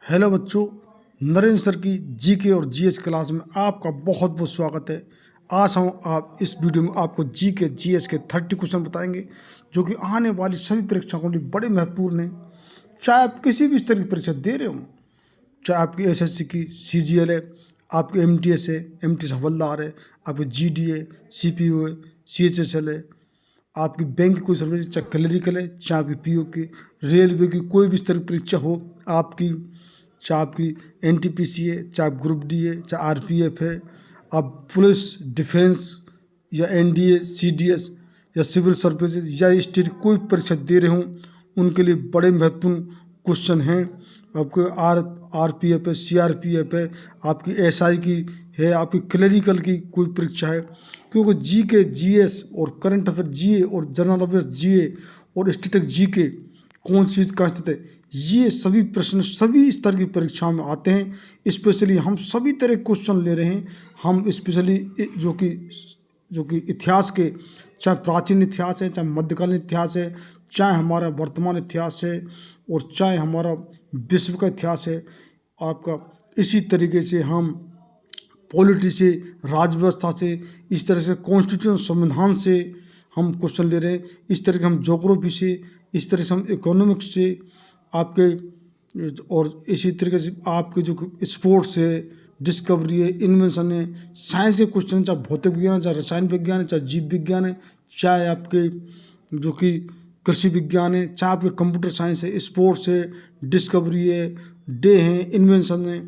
Hello बच्चों, Narendra sir की GK और जीएस क्लास में आपका बहुत बहुत स्वागत है। आज हम आप इस वीडियो में आपको जीके जीएस के 30 क्वेश्चन बताएंगे जो कि आने वाली सभी परीक्षाओं के लिए बड़े महत्वपूर्ण हैं। चाहे आप किसी भी स्तर की परीक्षा दे रहे हो, चाहे आपकी एसएससी की सीजीएल है, आपकी एमटीएस है, एमटीएस हवलदार है, आपकी जीडी है, सीपीओ है, सीएचएसएल है, आपकी बैंक की कोई सर्विस, चाहे क्लरिकल है, चाहे आपकी पीओ की, रेलवे की कोई भी स्तर की परीक्षा हो आपकी, चाहे आपकी एनटीपीसी है, चाहे ग्रुप डी है, चाहे आरपीएफ है, आप पुलिस, डिफेंस या एनडीए, सीडीएस या सिविल सर्विस या स्टेट कोई परीक्षा दे रहे हों, उनके लिए बड़े महत्वपूर्ण क्वेश्चन हैं। आपको आरपीएफ है, सीआरपीएफ है, आपकी एसआई की है, आपकी क्लरिकल की कोई परीक्षा है, क्योंकि जीके जीएस और करंट अफेयर जीए और जनरल अफेयर्स जीए और स्टैटिक जीके कौन सी चीज़ कहाँ स्थित है, ये सभी प्रश्न सभी स्तर की परीक्षाओं में आते हैं। स्पेशली हम सभी तरह के क्वेश्चन ले रहे हैं। हम स्पेशली जो कि इतिहास के, चाहे प्राचीन इतिहास है, चाहे मध्यकालीन इतिहास है, चाहे हमारा वर्तमान इतिहास है और चाहे हमारा विश्व का इतिहास है आपका, इसी तरीके से हम पॉलिटी से, राज व्यवस्था से, इस तरह से कॉन्स्टिट्यूशन संविधान से हम क्वेश्चन ले रहे हैं। इस तरह के हम ज्योग्राफी से, इस तरह से हम इकोनॉमिक्स से आपके, और इसी तरीके से आपके जो स्पोर्ट्स है, डिस्कवरी है, इन्वेंशन है, साइंस के क्वेश्चन, चाहे भौतिक विज्ञान है, चाहे रसायन विज्ञान है, चाहे जीव विज्ञान है, चाहे आपके जो कि कृषि विज्ञान है, चाहे आपके कंप्यूटर साइंस है, स्पोर्ट्स है, डिस्कवरी है, डे हैं, इन्वेंशन है,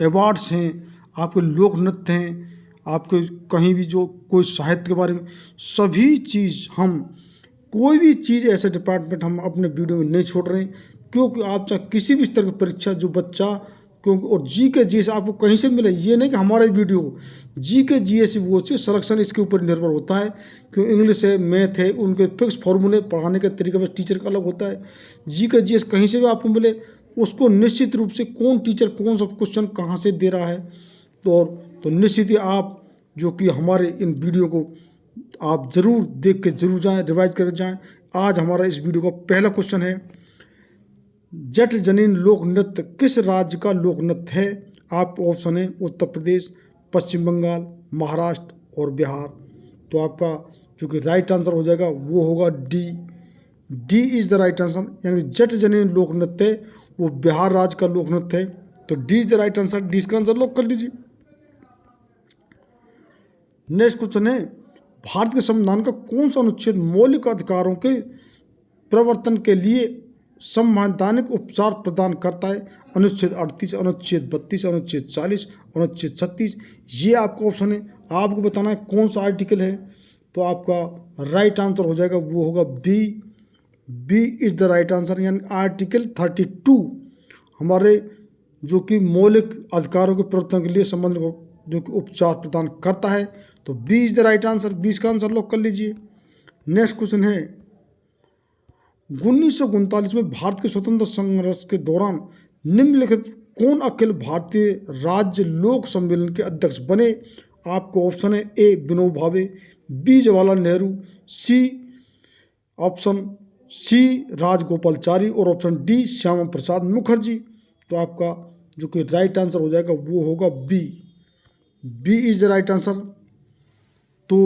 अवार्ड्स हैं, आपके लोक नृत्य हैं, आपके कहीं भी जो कोई साहित्य के बारे में, सभी चीज़ हम, कोई भी चीज़ ऐसे डिपार्टमेंट हम अपने वीडियो में नहीं छोड़ रहे हैं, क्योंकि आप चाहे किसी भी स्तर की परीक्षा जो बच्चा, क्योंकि और जी के जी एस आपको कहीं से मिले, ये नहीं कि हमारा वीडियो, जी के जी एस वो चीज़ सिलेक्शन इसके ऊपर निर्भर होता है, क्योंकि इंग्लिश है, मैथ है, उनके फिक्स फार्मूले, पढ़ाने के तरीके में टीचर का अलग होता है। जी के जी एस कहीं से भी आपको मिले, उसको निश्चित रूप से कौन टीचर कौन सा क्वेश्चन कहाँ से दे रहा है, तो निश्चित ही आप जो कि हमारे इन वीडियो को आप ज़रूर देख के ज़रूर जाएं, रिवाइज कर जाएं। आज हमारा इस वीडियो का पहला क्वेश्चन है, जट जनीन लोक नृत्य किस राज्य का लोक नृत्य है? आप ऑप्शन है उत्तर प्रदेश, पश्चिम बंगाल, महाराष्ट्र और बिहार। तो आपका जो कि राइट आंसर हो जाएगा वो होगा D. D is the right answer, यानी जट जनीन लोक नृत्य वो बिहार राज्य का लोक नृत्य है। तो D is the right answer, D इसका आंसर लॉक कर लीजिए। नेक्स्ट क्वेश्चन है, भारत के संविधान का कौन सा अनुच्छेद मौलिक अधिकारों के प्रवर्तन के लिए संवैधानिक उपचार प्रदान करता है? अनुच्छेद 38, अनुच्छेद 32, अनुच्छेद 40, अनुच्छेद 36। ये आपका ऑप्शन है, आपको बताना है कौन सा आर्टिकल है। तो आपका राइट आंसर हो जाएगा वो होगा B. B is the right answer, यानी आर्टिकल 32 हमारे जो कि मौलिक अधिकारों के प्रवर्तन के लिए संबंध को जो कि उपचार प्रदान करता है। तो B is the right answer, B का आंसर लॉक कर लीजिए। नेक्स्ट क्वेश्चन है, 1939 में भारत के स्वतंत्र संघर्ष के दौरान निम्नलिखित कौन अखिल भारतीय राज्य लोक सम्मेलन के अध्यक्ष बने? आपको ऑप्शन है A Vinoba Bhave, B Jawaharlal Nehru, C option C Rajagopalachari और ऑप्शन डी श्यामा प्रसाद मुखर्जी। तो आपका जो कि राइट आंसर हो जाएगा वो होगा B. B is the right answer. तो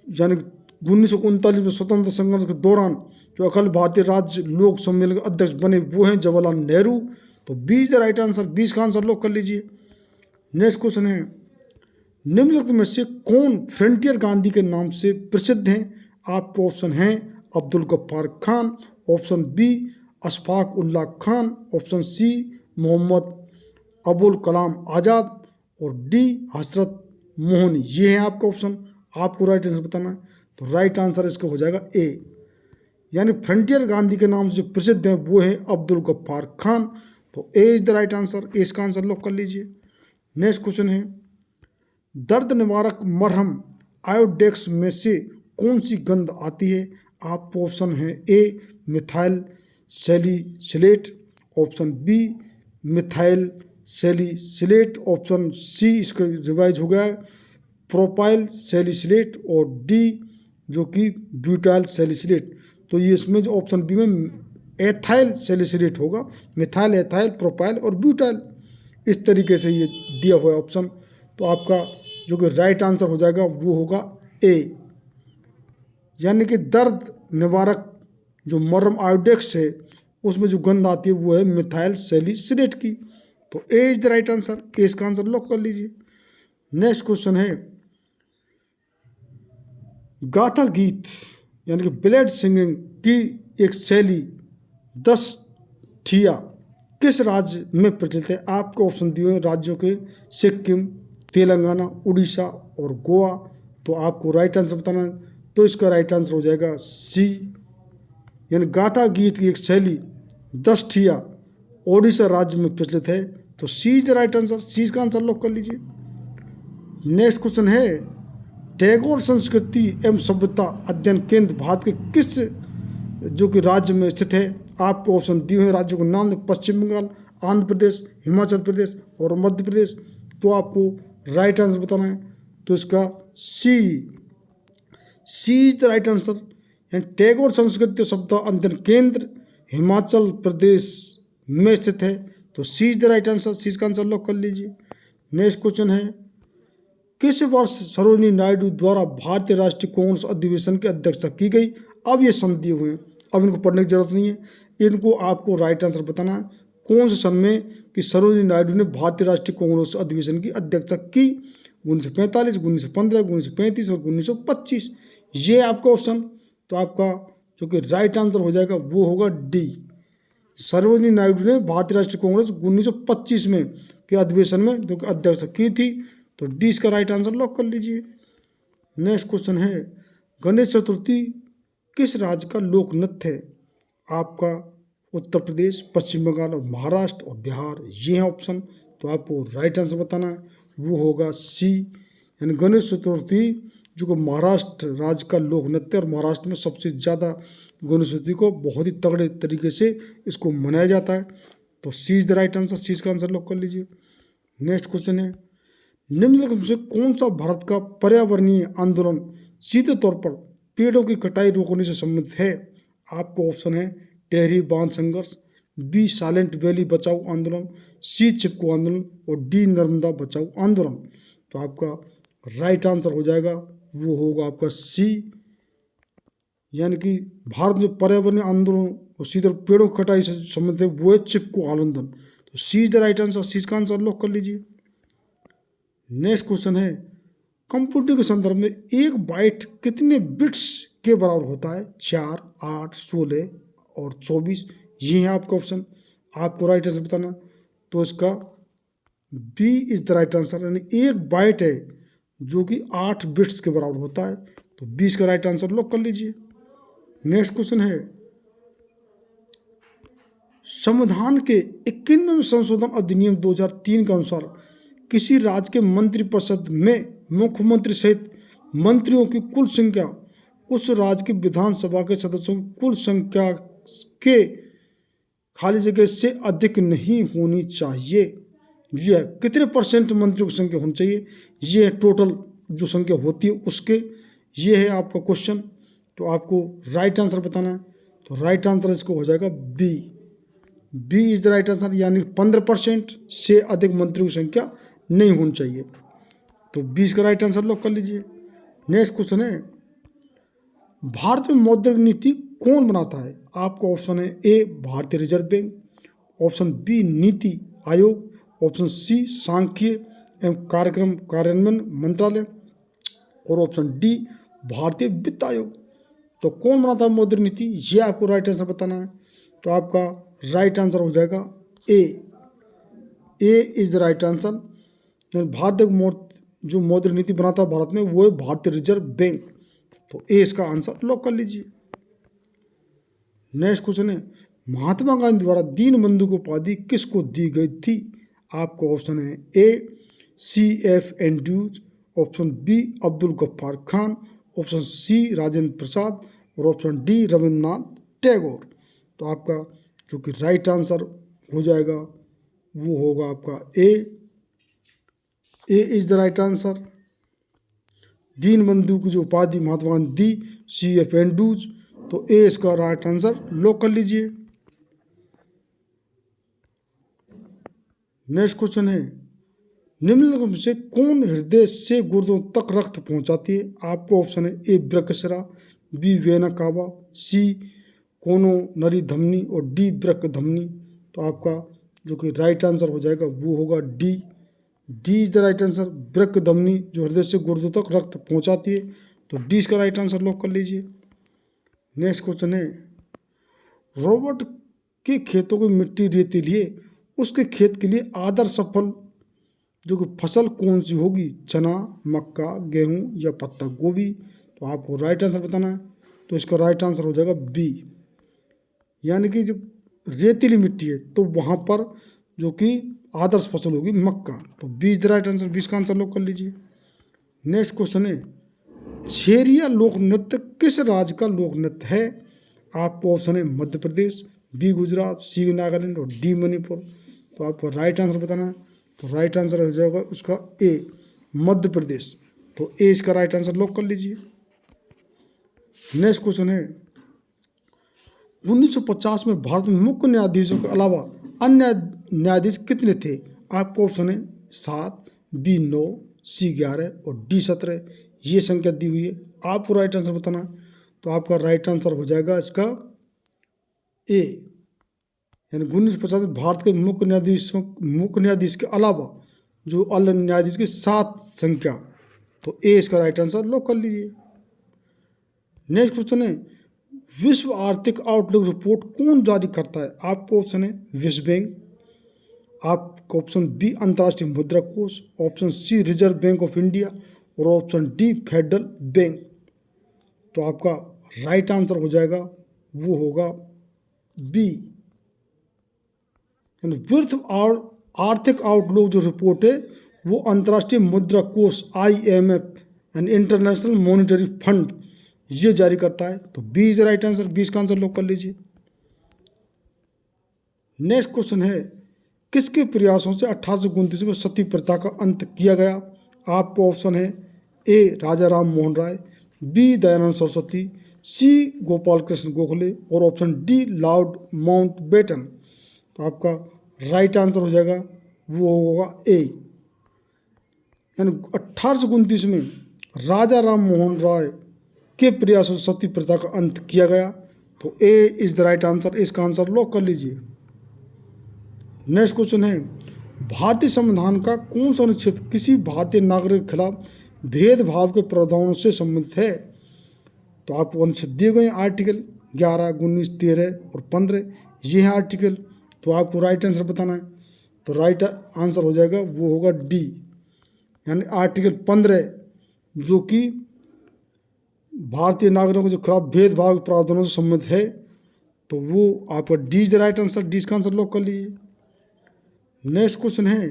यानी 1939 में स्वतंत्र संघर्ष के दौरान जो अखिल भारतीय राज्य लोक सम्मेलन के अध्यक्ष बने वो हैं जवाहरलाल नेहरू। तो B is the right answer, 20 का आंसर लॉक कर लीजिए। नेक्स्ट क्वेश्चन है, निम्नलिखित में से कौन फ्रंटियर गांधी के नाम से प्रसिद्ध हैं? आपको ऑप्शन हैं Abdul Ghaffar Khan, option B Ashfaq Ullah Khan, option C Mohammad Abul Kalam Azad और डी हजरत मोहनी। ये है आपका ऑप्शन, आपको राइट आंसर बताना है। तो राइट आंसर इसका हो जाएगा ए, यानी फ्रंटियर गांधी के नाम से प्रसिद्ध है वो है अब्दुल गफ्फार खान। तो ए इज द राइट आंसर, ए इसका आंसर लॉक कर लीजिए। नेक्स्ट क्वेश्चन है, दर्द निवारक मरहम आयोडेक्स में से कौन सी गंध आती है? आप ऑप्शन है A methyl salicylate, option B methyl salicylate, option C इसका रिवाइज हो गया है प्रोपाइल सैलिसिलेट और डी जो कि ब्यूटाइल सैलिसिलेट। तो ये इसमें जो ऑप्शन बी में एथाइल सैलिसिलेट होगा, मिथाइल, एथाइल, प्रोपाइल और ब्यूटाइल। इस तरीके से ये दिया हुआ है ऑप्शन। तो आपका जो कि राइट आंसर हो जाएगा वो होगा ए, यानी कि दर्द निवारक जो मरम आयोडेक्स है उसमें जो गंध आती है वो है मिथाइल सैलिसिलेट की। तो ए इज द राइट आंसर, ए इसका आंसर लॉक कर लीजिए। नेक्स्ट क्वेश्चन है, गाथा गीत यानी कि ब्लेड सिंगिंग की एक शैली 10 ठिया किस राज्य में प्रचलित है? आपको ऑप्शन दिए हुए राज्यों के सिक्किम, तेलंगाना, उड़ीसा और गोवा। तो आपको राइट आंसर बताना है। तो इसका राइट आंसर हो जाएगा सी, यानी गाथा गीत की एक शैली 10 ठिया ओडिशा राज्य में प्रचलित है। तो सी इज द राइट आंसर, सी का आंसर लॉक कर लीजिए। नेक्स्ट क्वेश्चन है, टैगोर संस्कृति एवं सभ्यता अध्ययन केंद्र भारत के किस जो कि राज्य में स्थित है? आपको ऑप्शन दिए हुए राज्यों के नाम, पश्चिम बंगाल, आंध्र प्रदेश, हिमाचल प्रदेश और मध्य प्रदेश। तो आपको राइट आंसर बताना है। तो इसका सी इज द राइट आंसर, यानी टैगोर संस्कृति सभ्यता अध्ययन केंद्र हिमाचल प्रदेश में स्थित है। तो सी इज द राइट आंसर, सी का आंसर लॉक कर लीजिए। नेक्स्ट क्वेश्चन है, किस वर्ष सरोजिनी नायडू द्वारा भारतीय राष्ट्रीय कांग्रेस अधिवेशन की अध्यक्षता की गई? अब ये सन दिए हुए हैं, अब इनको पढ़ने की जरूरत नहीं है, इनको आपको राइट आंसर बताना है। कौन से सन में कि सरोजिनी नायडू ने भारतीय राष्ट्रीय कांग्रेस अधिवेशन की अध्यक्षता की? 1945, 1915, 1935 और 1925। ये आपका ऑप्शन। तो आपका जो कि राइट आंसर हो जाएगा वो होगा डी, सरोजिनी नायडू ने भारतीय राष्ट्रीय कांग्रेस 1925 में के अधिवेशन में जो कि अध्यक्षता की थी। तो डी इसका राइट आंसर लॉक कर लीजिए। नेक्स्ट क्वेश्चन है, गणेश चतुर्थी किस राज्य का लोक नृत्य है? आपका उत्तर प्रदेश, पश्चिम बंगाल और महाराष्ट्र और बिहार, ये है ऑप्शन। तो आपको राइट आंसर बताना है, वो होगा सी, यानी गणेश चतुर्थी जो कि महाराष्ट्र राज्य का लोक नृत्य, और महाराष्ट्र में सबसे ज़्यादा गणेश चतुर्थी को बहुत ही तगड़े तरीके से इसको मनाया जाता है। तो सी इज द राइट आंसर, सी का आंसर लॉक कर लीजिए। नेक्स्ट क्वेश्चन है, निम्नलिखित में से कौन सा भारत का पर्यावरणीय आंदोलन सीधे तौर पर पेड़ों की कटाई रोकने से संबंधित है? आपको ऑप्शन है टेहरी बांध संघर्ष, बी साइलेंट वैली बचाओ आंदोलन, सी चिपको आंदोलन और डी नर्मदा बचाओ आंदोलन। तो आपका राइट आंसर हो जाएगा वो होगा आपका सी, यानी कि भारत में पर्यावरणीय आंदोलन और सीधे पेड़ों की कटाई से संबंधित है वो है चिपको आंदोलन। तो सी इज द राइट आंसर, सी का आंसर लॉक कर लीजिए। नेक्स्ट क्वेश्चन है, कंप्यूटर के संदर्भ में एक बाइट कितने बिट्स के बराबर होता है? 4, 8, 16 और 24। ये है आपका ऑप्शन, आपको राइट आंसर बताना। तो इसका B is the right answer, यानी एक बाइट है जो कि 8 बिट्स के बराबर होता है। तो 20 का राइट आंसर लॉक कर लीजिए। नेक्स्ट क्वेश्चन है, संविधान के 21वें संशोधन अधिनियम 2003 के अनुसार किसी राज्य के मंत्रिपरिषद में मुख्यमंत्री सहित मंत्रियों की कुल संख्या उस राज्य की विधानसभा के सदस्यों की कुल संख्या के खाली जगह से अधिक नहीं होनी चाहिए। यह कितने परसेंट मंत्रियों की संख्या होनी चाहिए? ये है टोटल जो संख्या होती है उसके, ये है आपका क्वेश्चन। तो आपको राइट आंसर बताना है। तो राइट आंसर इसको हो जाएगा B, B is the right answer, यानी 15% से अधिक मंत्रियों की संख्या नहीं होनी चाहिए। तो 20 का राइट आंसर लॉक कर लीजिए। नेक्स्ट क्वेश्चन है, भारत में मौद्रिक नीति कौन बनाता है? आपका ऑप्शन है ए भारतीय reserve bank, option B NITI Aayog, option C सांख्यिकी एवं कार्यक्रम कार्यान्वयन मंत्रालय और ऑप्शन डी भारतीय वित्त आयोग। तो कौन बनाता है मौद्रिक नीति, ये आपको राइट आंसर बताना है। तो आपका राइट आंसर हो जाएगा ए, ए इज द राइट आंसर, भारतीय जो मौद्रिक नीति बनाता है भारत में वो है भारतीय रिजर्व बैंक। तो ए इसका आंसर लॉक कर लीजिए। नेक्स्ट क्वेश्चन है, महात्मा गांधी द्वारा दीनबंधु की उपाधि किसको दी गई थी? आपको ऑप्शन है A CF Andrews, option B Abdul Ghaffar Khan, option C Rajendra Prasad और ऑप्शन डी रविन्द्रनाथ टैगोर। तो आपका जो कि राइट आंसर हो जाएगा वो होगा आपका A is the right answer. Deenbandhu की जो उपाधि महात्मा गांधी दी CF एंड्रूज। तो ए इसका राइट आंसर लॉक कर लीजिए। नेक्स्ट क्वेश्चन है, निम्नलिखित में से कौन हृदय से गुर्दों तक रक्त पहुंचाती है? आपको ऑप्शन है ए वृक्कशिरा, बी वेना कावा, सी कोरोनरी धमनी और डी वृक्क धमनी। तो आपका जो कि राइट आंसर हो जाएगा वो होगा D. D is the right answer. वृक्क धमनी जो हृदय से गुर्दों तक रक्त पहुंचाती है, तो डी इसका राइट आंसर लॉक कर लीजिए। नेक्स्ट क्वेश्चन है, रॉबर्ट के खेतों की मिट्टी रेतीली है, उसके खेत के लिए आदर्श सफल जो कि फसल कौन सी होगी? चना, मक्का, गेहूं या पत्ता गोभी। तो आपको राइट आंसर बताना है, तो इसका राइट आंसर हो जाएगा बी। यानी कि जो रेतीली मिट्टी है तो वहाँ पर जो कि आदर्श फसल होगी मक्का। तो B is the right answer. 20 का आंसर लॉक कर लीजिए। नेक्स्ट क्वेश्चन है, छेरिया लोक नृत्य किस राज्य का लोक नृत्य है? आपको ऑप्शन है मध्य प्रदेश, बी गुजरात, सी नागालैंड और डी मणिपुर। तो आपको राइट आंसर बताना है, तो राइट आंसर हो जाएगा उसका ए मध्य प्रदेश। तो ए इसका राइट आंसर लॉक कर लीजिए। नेक्स्ट क्वेश्चन है, 1950 में भारत में मुख्य न्यायाधीशों के अलावा अन्य न्यायाधीश कितने थे? आपको ऑप्शन है 7, बी 9, सी 11 और डी 17। ये संख्या दी हुई है, आपको राइट आंसर बताना है, तो आपका राइट आंसर हो जाएगा इसका ए। यानी 1950 में भारत के मुख्य न्यायाधीश के अलावा जो अन्य न्यायाधीश की 7 संख्या। तो ए इसका राइट आंसर लॉक कर लीजिए। नेक्स्ट क्वेश्चन है, विश्व आर्थिक आउटलुक रिपोर्ट कौन जारी करता है? आपको ऑप्शन है विश्व बैंक, आपको ऑप्शन बी अंतर्राष्ट्रीय मुद्रा कोष, option C Reserve Bank of India और ऑप्शन डी फेडरल बैंक। तो आपका राइट आंसर हो जाएगा वो होगा बी। विश्व आर्थिक आउटलुक जो रिपोर्ट है वो अंतर्राष्ट्रीय मुद्रा कोष IMF यानी इंटरनेशनल मॉनिटरी फंड ये जारी करता है। तो बी इज राइट आंसर। 20 का आंसर लॉक कर लीजिए। नेक्स्ट क्वेश्चन है, किसके प्रयासों से 1829 में सती प्रथा का अंत किया गया? आपको ऑप्शन है ए राजा राम मोहन राय, बी दयानंद सरस्वती, सी गोपाल कृष्ण गोखले और ऑप्शन डी लॉर्ड माउंटबेटन। तो आपका राइट आंसर हो जाएगा वो होगा ए। यानी 1829 में राजा राम मोहन राय के प्रयासों से सती प्रथा का अंत किया गया। तो ए इज द राइट आंसर। इसका आंसर लॉक कर लीजिए। नेक्स्ट क्वेश्चन है, भारतीय संविधान का कौन सा अनुच्छेद किसी भारतीय नागरिक के खिलाफ भेदभाव के प्रावधानों से संबंधित है? तो आपको अनुच्छेद दिए गए हैं आर्टिकल 11, 19, 13 और 15। ये हैं आर्टिकल। तो आपको राइट आंसर बताना है, तो राइट आंसर हो जाएगा वो होगा डी। यानी आर्टिकल 15 जो कि भारतीय नागरिकों के जो खिलाफ भेदभाव प्रावधानों से संबंधित है, तो वो आपका D is the right answer. D का आंसर लॉक कर लीजिए। नेक्स्ट क्वेश्चन है,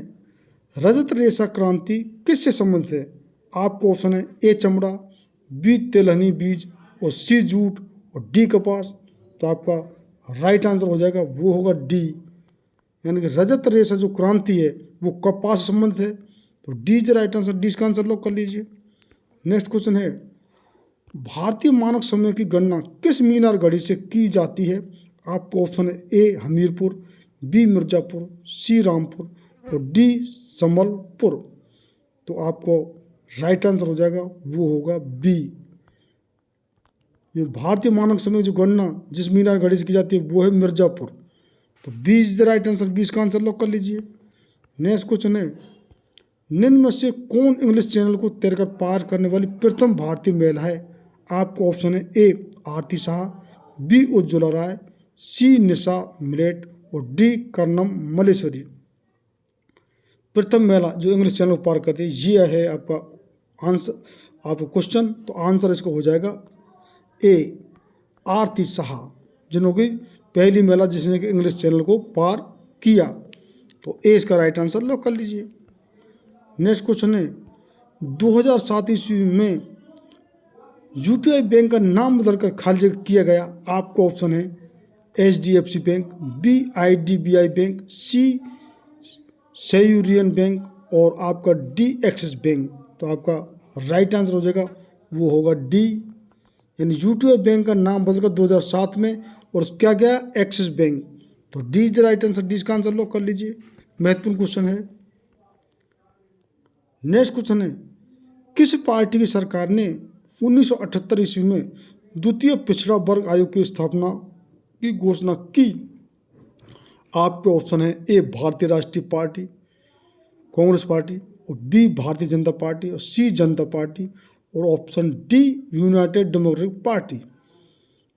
रजत रेशा क्रांति किससे संबंधित है? आपको ऑप्शन है ए चमड़ा, बी तिलहनी बीज और सी जूट और डी कपास। तो आपका राइट आंसर हो जाएगा वो होगा डी। यानी कि रजत रेशा जो क्रांति है वो कपास से संबंधित है। तो D is the right answer. D का आंसर लॉक कर लीजिए। नेक्स्ट क्वेश्चन है, भारतीय मानक समय की गणना किस मीनार घड़ी से की जाती है? आपको ऑप्शन है ए हमीरपुर, बी मिर्जापुर, सी रामपुर और डी संबलपुर। तो आपको राइट आंसर हो जाएगा वो होगा बी। ये भारतीय मानक समय जो गणना जिस मीनार घड़ी से की जाती है वो है मिर्जापुर। तो B is the right answer. 20 का आंसर लॉक कर लीजिए। नेक्स्ट क्वेश्चन है, निम्न में से कौन इंग्लिश चैनल को तैरकर पार करने वाली प्रथम भारतीय महिला है? आपको ऑप्शन है ए आरती शाह, बी उज्ज्वला राय, सी निशा मिलेट और डी कर्णम मल्लेश्वरी। प्रथम महिला जो इंग्लिश चैनल को पार करती है ये है आपका आंसर, आपका क्वेश्चन। तो आंसर इसको हो जाएगा ए आरती शाह, जिन्होंने पहली महिला जिसने कि इंग्लिश चैनल को पार किया। तो ए इसका राइट आंसर लॉक कर लीजिए। नेक्स्ट क्वेश्चन है, 2007 ईस्वी में यूटीआई बैंक का नाम बदलकर खाली किया गया। आपको ऑप्शन है HDFC bank, B IDBI bank, C Centurion bank और आपका डी एक्सिस बैंक। तो आपका राइट आंसर हो जाएगा वो होगा डी। यानी यूटीआई बैंक का नाम बदलकर 2007 में और क्या गया एक्सिस बैंक। तो D is the right answer. D का आंसर लॉक कर लीजिए। महत्वपूर्ण क्वेश्चन है। नेक्स्ट क्वेश्चन है, किस पार्टी की सरकार ने 1978 ईस्वी में द्वितीय पिछड़ा वर्ग आयोग की स्थापना की घोषणा की? आपके ऑप्शन है ए भारतीय राष्ट्रीय पार्टी कांग्रेस पार्टी, और बी भारतीय जनता पार्टी, और सी जनता पार्टी, और option D United democratic party.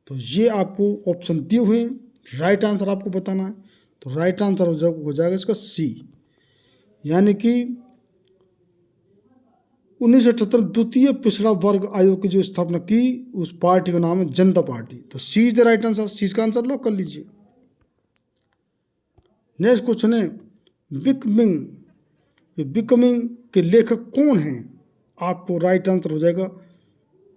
तो ये आपको ऑप्शन दिए हुए हैं, राइट आंसर आपको बताना है। तो राइट आंसर हो जाएगा इसका सी, यानी कि 1978 द्वितीय पिछड़ा वर्ग आयोग की जो स्थापना की उस पार्टी का नाम है जनता पार्टी। तो सी इज द राइट आंसर, सी का आंसर लॉक कर लीजिए। नेक्स्ट क्वेश्चन है, बिकमिंग के लेखक कौन हैं? आपको राइट आंसर हो जाएगा,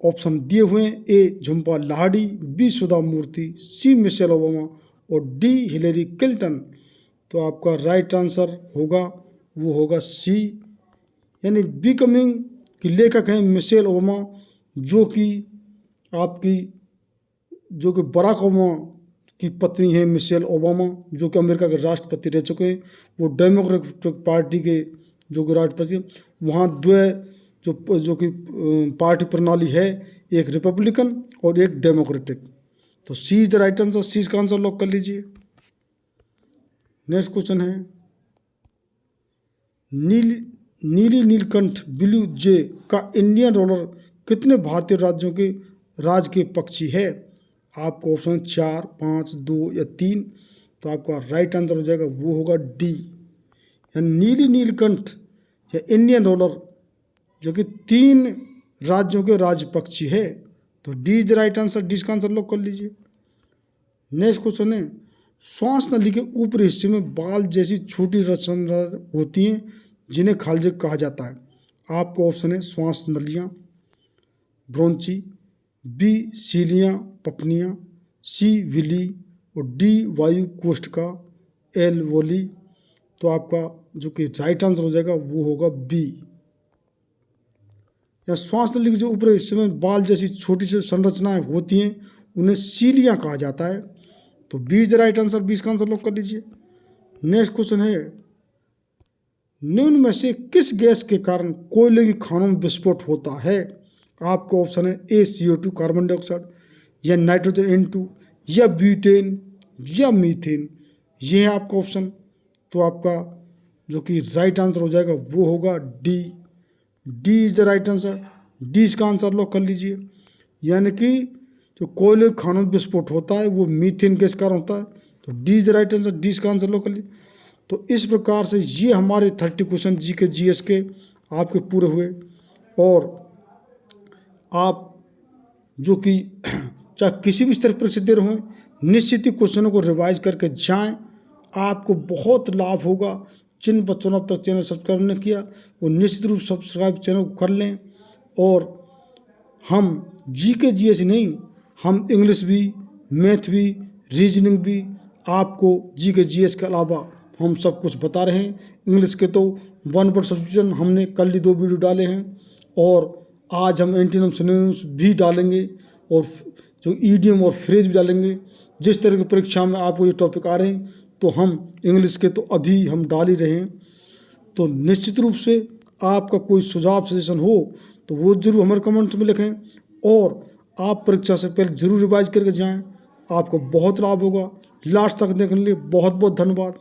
ऑप्शन दिए हुए हैं, ए झुम्पा लाहिड़ी, बी सुधा मूर्ति, सी मिशेल ओबामा, और डी हिलेरी क्लिंटन। तो आपका राइट आंसर होगा वो होगा सी, यानी बिकमिंग की लेखक हैं मिशेल ओबामा, जो कि बराक ओबामा की पत्नी है मिशेल ओबामा, जो कि अमेरिका के राष्ट्रपति रह चुके हैं। वो डेमोक्रेटिक पार्टी के जो कि राष्ट्रपति, वहाँ जो कि पार्टी प्रणाली है, एक रिपब्लिकन और एक डेमोक्रेटिक। तो सी इज द राइट आंसर, सी का आंसर लॉक कर लीजिए। नेक्स्ट क्वेश्चन है, नीली नीलकंठ ब्लू जे का इंडियन डॉलर कितने भारतीय राज्यों के राज्य के पक्षी है? आपको ऑप्शन 4, 5, 2 या 3। तो आपका राइट आंसर हो जाएगा वो होगा डी, यानी नीली नीलकंठ या इंडियन डॉलर जो कि 3 राज्यों के राज्य पक्षी है। तो D is the right answer, D का आंसर लॉक कर लीजिए। नेक्स्ट क्वेश्चन है, श्वास नली के ऊपरी हिस्से में बाल जैसी छोटी रचना होती हैं जिन्हें खालजे कहा जाता है। आपको ऑप्शन है श्वास नलियाँ, ब्रोंची, बी सीलियाँ पपनियाँ, सी विली, और डी वायु कोष्ठका एल्वोली। तो आपका जो कि राइट आंसर हो जाएगा वो होगा बी, या श्वास नली के जो ऊपरी हिस्से में बाल जैसी छोटी सी संरचनाएं होती हैं उन्हें सीलियाँ कहा जाता है। तो B is the right answer, 20 का आंसर लॉक कर लीजिए। नेक्स्ट क्वेश्चन है, निम्न में से किस गैस के कारण कोयले की खानों में विस्फोट होता है? आपको ऑप्शन है ए CO2 कार्बन डाइऑक्साइड, या नाइट्रोजन N2, या ब्यूटेन, या मीथेन। ये है आपका ऑप्शन। तो आपका जो कि राइट आंसर हो जाएगा वो होगा D, D is the right answer, D इसका आंसर लॉक कर लीजिए। यानी कि जो कोयले के खानों में विस्फोट होता है वो मीथेन गैस कारण होता है। तो D is the right answer, D इसका आंसर लॉक कर लीजिए। तो इस प्रकार से ये हमारे 30 क्वेश्चन GS के आपके पूरे हुए, और आप जो कि चाहे किसी भी स्तर पर परीक्षा दे रहे हों, निश्चित ही क्वेश्चनों को रिवाइज करके जाएं, आपको बहुत लाभ होगा। जिन बच्चों ने अब तक चैनल सब्सक्राइब नहीं किया वो निश्चित रूप सब्सक्राइब चैनल को कर लें। और हम GS ही नहीं, हम इंग्लिश भी, मैथ भी, रीजनिंग भी आपको GS के अलावा हम सब कुछ बता रहे हैं। इंग्लिश के तो 1 वर्ड सब्सटीट्यूशन हमने कल ही 2 वीडियो डाले हैं, और आज हम एंटीनिम सिनोनिम्स भी डालेंगे, और जो ईडियम और फ्रेज भी डालेंगे। जिस तरह की परीक्षा में आपको ये टॉपिक आ रहे हैं तो हम इंग्लिश के तो अभी हम डाल ही रहे हैं। तो निश्चित रूप से आपका कोई सुझाव सजेशन हो तो वो जरूर हमारे कमेंट्स में लिखें, और आप परीक्षा से पहले जरूर रिवाइज करके जाएं। आपको बहुत लाभ होगा। लास्ट तक देखने के लिए बहुत बहुत धन्यवाद।